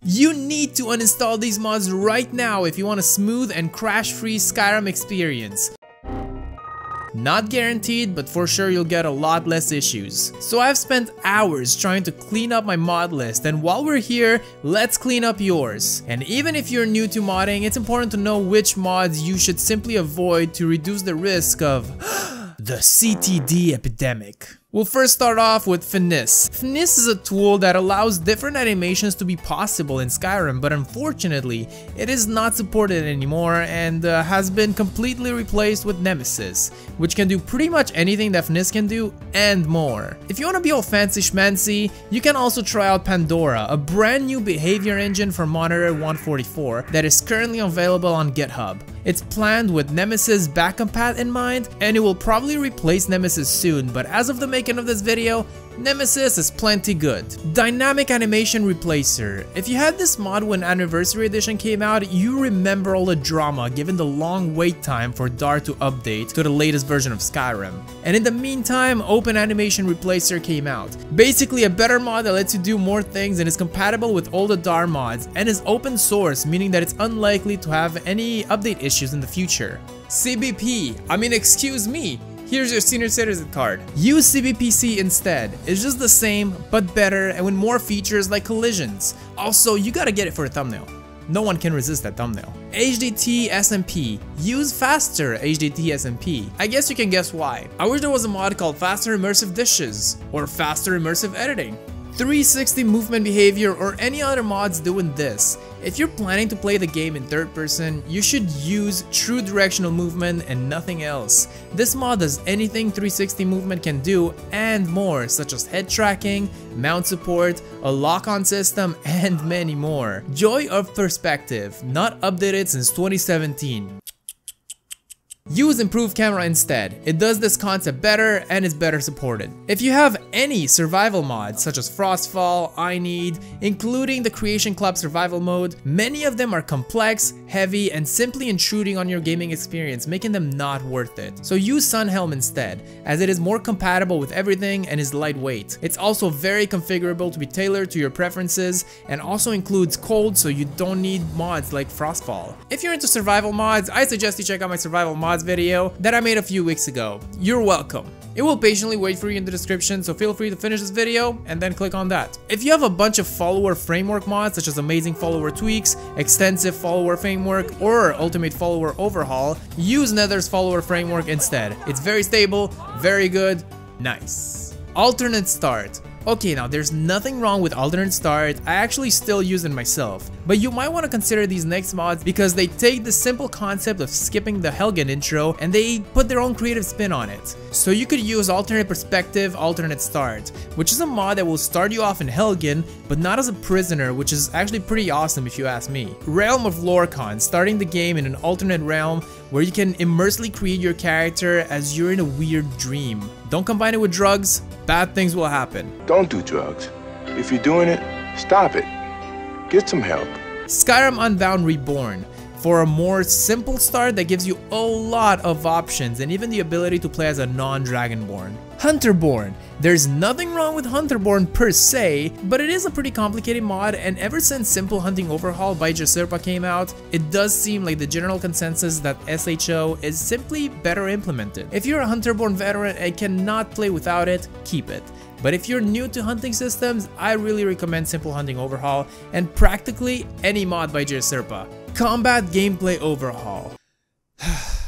You need to uninstall these mods right now if you want a smooth and crash-free Skyrim experience. Not guaranteed, but for sure you'll get a lot less issues. So I've spent hours trying to clean up my mod list, and while we're here, let's clean up yours. And even if you're new to modding, it's important to know which mods you should simply avoid to reduce the risk of the CTD epidemic. We'll first start off with Finis. Finis is a tool that allows different animations to be possible in Skyrim, but unfortunately, it is not supported anymore and has been completely replaced with Nemesis, which can do pretty much anything that Finis can do and more. If you want to be all fancy schmancy, you can also try out Pandora, a brand new behavior engine for Monitor 144 that is currently available on GitHub. It's planned with Nemesis backcompat in mind, and it will probably replace Nemesis soon, but as of the making of this video, Nemesis is plenty good. Dynamic Animation Replacer. If you had this mod when Anniversary Edition came out, you remember all the drama given the long wait time for DAR to update to the latest version of Skyrim. And in the meantime, Open Animation Replacer came out. Basically a better mod that lets you do more things and is compatible with all the DAR mods and is open source, meaning that it's unlikely to have any update issues in the future. CBP, excuse me. Here's your senior citizen card. Use CBPC instead. It's just the same, but better and with more features like collisions. Also, you gotta get it for a thumbnail. No one can resist that thumbnail. HDT SMP. Use faster HDT SMP. I guess you can guess why. I wish there was a mod called Faster Immersive Dishes or Faster Immersive Editing. 360 movement behavior or any other mods doing this. If you're planning to play the game in third person, you should use true directional movement and nothing else. This mod does anything 360 movement can do and more, such as head tracking, mount support, a lock-on system, and many more. Joy of Perspective, not updated since 2017. Use improved camera instead. It does this concept better and is better supported. If you have any survival mods such as Frostfall, I Need, including the Creation Club survival mode, many of them are complex, heavy, and simply intruding on your gaming experience, making them not worth it. So use Sunhelm instead, as it is more compatible with everything and is lightweight. It's also very configurable to be tailored to your preferences and also includes cold, so you don't need mods like Frostfall. If you're into survival mods, I suggest you check out my survival mods video that I made a few weeks ago. You're welcome. It will patiently wait for you in the description, so feel free to finish this video and then click on that. If you have a bunch of follower framework mods such as Amazing Follower Tweaks, Extensive Follower Framework, or Ultimate Follower Overhaul, use Nether's Follower Framework instead. It's very stable, very good, nice. Alternate Start. Okay, now there's nothing wrong with alternate start, I actually still use it myself, but you might want to consider these next mods because they take the simple concept of skipping the Helgen intro and they put their own creative spin on it. So you could use Alternate Perspective, Alternate Start, which is a mod that will start you off in Helgen, but not as a prisoner, which is actually pretty awesome if you ask me. Realm of Lorcan, starting the game in an alternate realm where you can immersively create your character as you're in a weird dream. Don't combine it with drugs, bad things will happen. Don't do drugs. If you're doing it, stop it. Get some help. Skyrim Unbound Reborn. For a more simple start that gives you a lot of options and even the ability to play as a non-Dragonborn. Hunterborn. There's nothing wrong with Hunterborn per se, but it is a pretty complicated mod, and ever since Simple Hunting Overhaul by Jaserpa came out, it does seem like the general consensus that SHO is simply better implemented. If you're a Hunterborn veteran and cannot play without it, keep it. But if you're new to hunting systems, I really recommend Simple Hunting Overhaul and practically any mod by Jaserpa. Combat Gameplay Overhaul.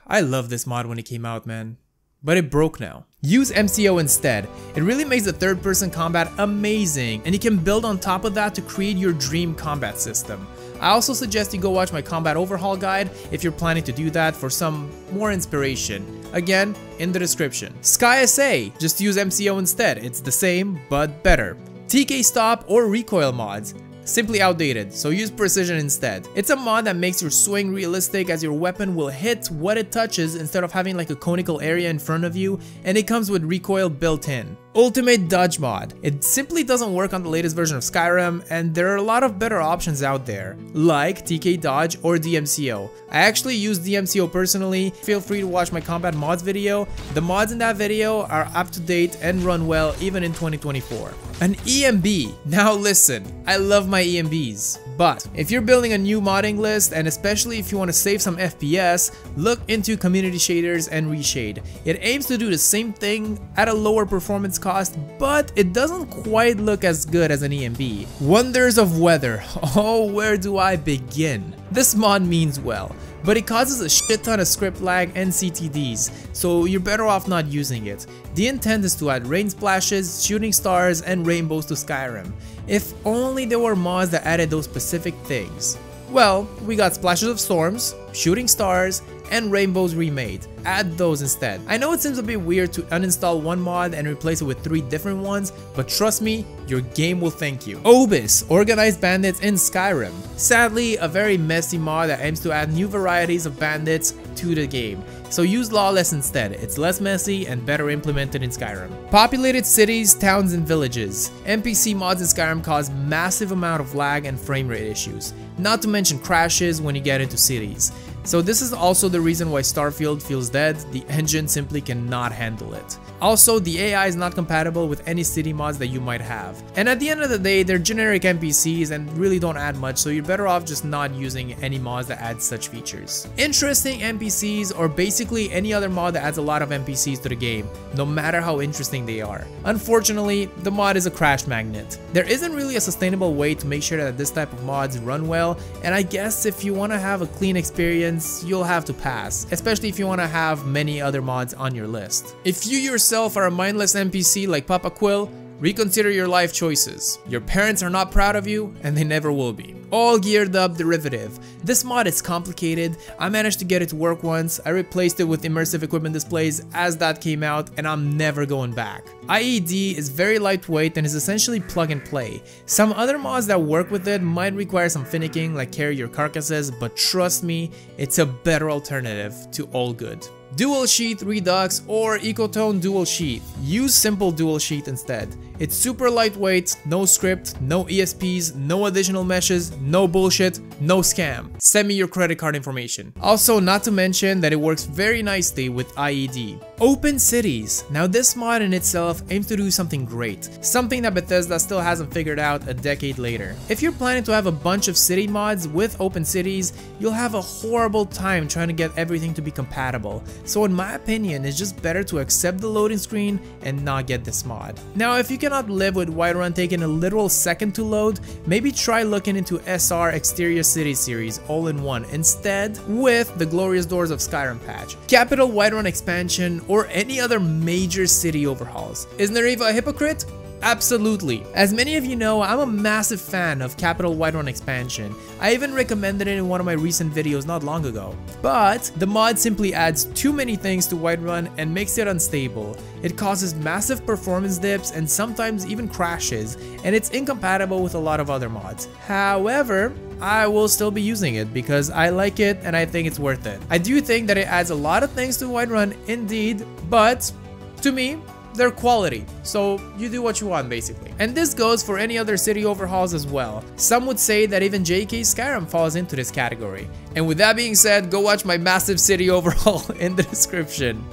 I loved this mod when it came out, man. But it broke now. Use MCO instead. It really makes the third-person combat amazing, and you can build on top of that to create your dream combat system. I also suggest you go watch my combat overhaul guide if you're planning to do that for some more inspiration. Again, in the description. Sky SA, just use MCO instead. It's the same, but better. TK Stop or Recoil mods. Simply outdated, so use Precision instead. It's a mod that makes your swing realistic as your weapon will hit what it touches instead of having like a conical area in front of you, and it comes with recoil built in. Ultimate Dodge mod. It simply doesn't work on the latest version of Skyrim, and there are a lot of better options out there, like TK Dodge or DMCO. I actually use DMCO personally. Feel free to watch my combat mods video. The mods in that video are up to date and run well even in 2024. An EMB. Now listen, I love my EMBs. But if you're building a new modding list, and especially if you want to save some FPS, look into community shaders and reshade. It aims to do the same thing at a lower performance cost, but it doesn't quite look as good as an EMB. Wonders of weather. Oh, where do I begin? This mod means well, but it causes a shit ton of script lag and CTDs, so you're better off not using it. The intent is to add rain splashes, shooting stars, and rainbows to Skyrim. If only there were mods that added those specific things. Well, we got splashes of storms, shooting stars, and rainbows remade. Add those instead. I know it seems a bit weird to uninstall one mod and replace it with 3 different ones, but trust me, your game will thank you. Obis, organized bandits in Skyrim. Sadly, a very messy mod that aims to add new varieties of bandits to the game. So use Lawless instead. It's less messy and better implemented in Skyrim. Populated cities, towns, and villages. NPC mods in Skyrim cause massive amount of lag and frame rate issues, not to mention crashes when you get into cities. So this is also the reason why Starfield feels dead. The engine simply cannot handle it. Also, the AI is not compatible with any city mods that you might have. And at the end of the day, they're generic NPCs and really don't add much, so you're better off just not using any mods that add such features. Interesting NPCs, or basically any other mod that adds a lot of NPCs to the game, no matter how interesting they are. Unfortunately, the mod is a crash magnet. There isn't really a sustainable way to make sure that this type of mods run well, and I guess if you want to have a clean experience, you'll have to pass, especially if you want to have many other mods on your list. If you yourself are a mindless NPC like Papa Quill, reconsider your life choices. Your parents are not proud of you, and they never will be. All geared up derivative. This mod is complicated. I managed to get it to work once. I replaced it with immersive equipment displays as that came out, and I'm never going back. IED is very lightweight and is essentially plug and play. Some other mods that work with it might require some finicking, like carry your carcasses, but trust me, it's a better alternative to all good. Dual sheath Redux or Ecotone dual sheath. Use simple dual sheath instead. It's super lightweight, no script, no ESPs, no additional meshes, no bullshit, no scam. Send me your credit card information. Also, not to mention that it works very nicely with IED. Open cities. Now this mod in itself aims to do something great, something that Bethesda still hasn't figured out a decade later. If you're planning to have a bunch of city mods with open cities, you'll have a horrible time trying to get everything to be compatible. So in my opinion, it's just better to accept the loading screen and not get this mod. Now if you cannot live with Whiterun taking a literal second to load, maybe try looking into SR Exterior City series all in one instead with the Glorious Doors of Skyrim patch, Capital Whiterun expansion, or any other major city overhauls. Is Nariva a hypocrite? Absolutely. As many of you know, I'm a massive fan of Capital Whiterun expansion. I even recommended it in one of my recent videos not long ago. But the mod simply adds too many things to Whiterun and makes it unstable. It causes massive performance dips and sometimes even crashes, and it's incompatible with a lot of other mods. However, I will still be using it because I like it and I think it's worth it. I do think that it adds a lot of things to Whiterun indeed, but to me, they're quality, so you do what you want basically. And this goes for any other city overhauls as well. Some would say that even JK Skyrim falls into this category. And with that being said, go watch my massive city overhaul in the description.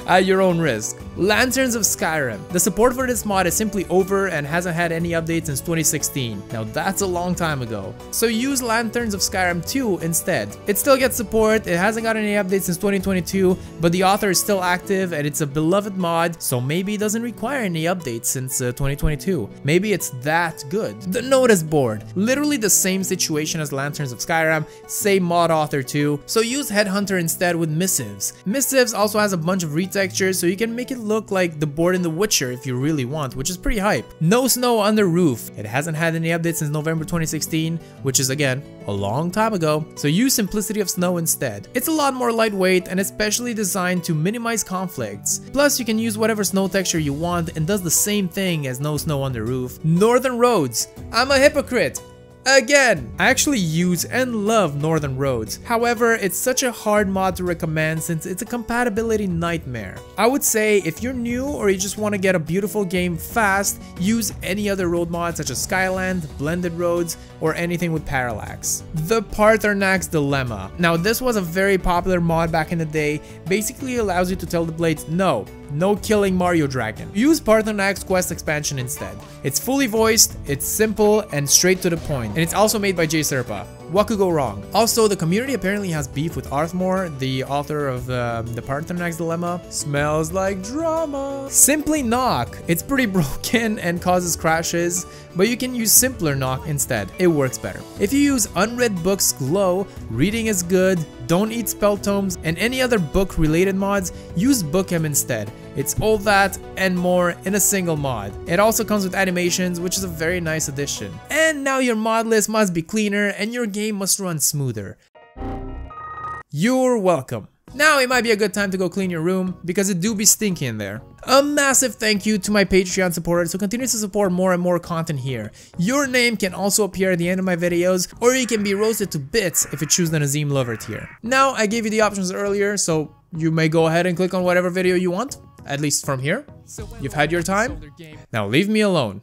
At your own risk. Lanterns of Skyrim. The support for this mod is simply over and hasn't had any updates since 2016. Now that's a long time ago. So use Lanterns of Skyrim 2 instead. It still gets support, it hasn't got any updates since 2022, but the author is still active and it's a beloved mod, so maybe it doesn't require any updates since 2022. Maybe it's that good. The notice board. Literally the same situation as Lanterns of Skyrim, same mod author too, so use Headhunter instead with Missives. Missives also has a bunch of retextures, so you can make it look like the board in The Witcher if you really want, which is pretty hype. No snow under roof. It hasn't had any updates since November 2016, which is again a long time ago, so use Simplicity of Snow instead. It's a lot more lightweight and especially designed to minimize conflicts. Plus you can use whatever snow texture you want and does the same thing as No Snow Under Roof. Northern Roads. I'm a hypocrite. Again, I actually use and love Northern Roads. However, it's such a hard mod to recommend since it's a compatibility nightmare. I would say if you're new or you just want to get a beautiful game fast, use any other road mod such as Skyland, Blended Roads, or anything with parallax. The Parthenax Dilemma. Now this was a very popular mod back in the day. Basically allows you to tell the blades no killing Mario Dragon. Use Parthenax Quest expansion instead. It's fully voiced, it's simple and straight to the point, and it's also made by J Serpa. What could go wrong? Also, the community apparently has beef with Arthmore, the author of the Parthenax Dilemma. Smells like drama. Simply Knock. It's pretty broken and causes crashes, but you can use simpler Knock instead. It works better. If you use Unread Books Glow, reading is good, don't eat spell tomes, and any other book related mods, use Bookham instead. It's all that and more in a single mod. It also comes with animations, which is a very nice addition. And now your mod list must be cleaner and your game must run smoother. You're welcome. Now it might be a good time to go clean your room because it do be stinky in there. A massive thank you to my Patreon supporters who continue to support more and more content here. Your name can also appear at the end of my videos, or you can be roasted to bits if you choose the Nazim Lover tier. Now I gave you the options earlier, so you may go ahead and click on whatever video you want, at least from here. You've had your time, now leave me alone.